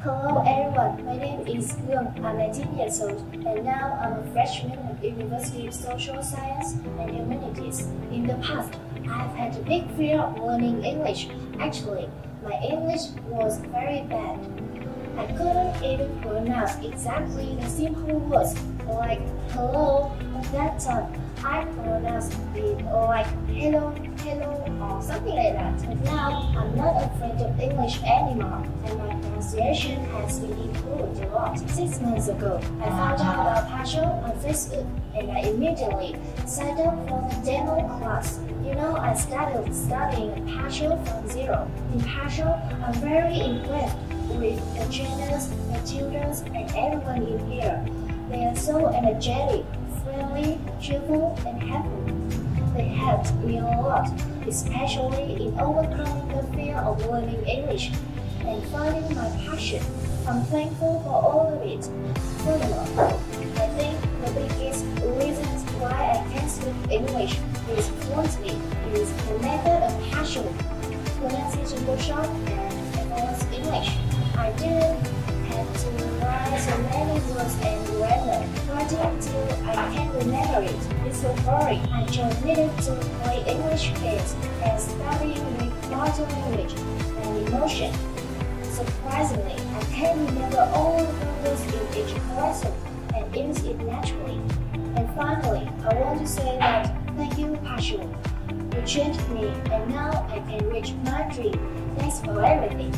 Hello everyone, my name is Hướng. I'm 19 years old and now I'm a freshman at University of Social Science and Humanities. In the past, I've had a big fear of learning English. Actually, my English was very bad. I couldn't even pronounce exactly the simple words like hello. At that time, I pronounced it like hello, hello or something like that. But now, I'm not afraid of English anymore and my pronunciation has been improved a lot. 6 months ago, I found out about Pasal on Facebook and I immediately signed up for the demo class. You know, I started studying Pasal from zero. In Pasal, I'm very impressed with the trainers, the tutors, and everyone in here. They are so energetic, friendly, cheerful, and happy. They helped me a lot, especially in overcoming the fear of learning English and finding my passion. I'm thankful for all of it. Furthermore, I think the biggest reason why I can speak English is fluently is the method of Pasal, pronunciation workshop, and advanced English. I didn't have to write so many words and grammar. Writing till I can remember it is so boring. I just needed to play English games and studying with body language and emotion. Surprisingly, I can remember all the words in each lesson and use it naturally. And finally, I want to say that thank you, Pasal. You changed me, and now I can reach my dream. Thanks for everything.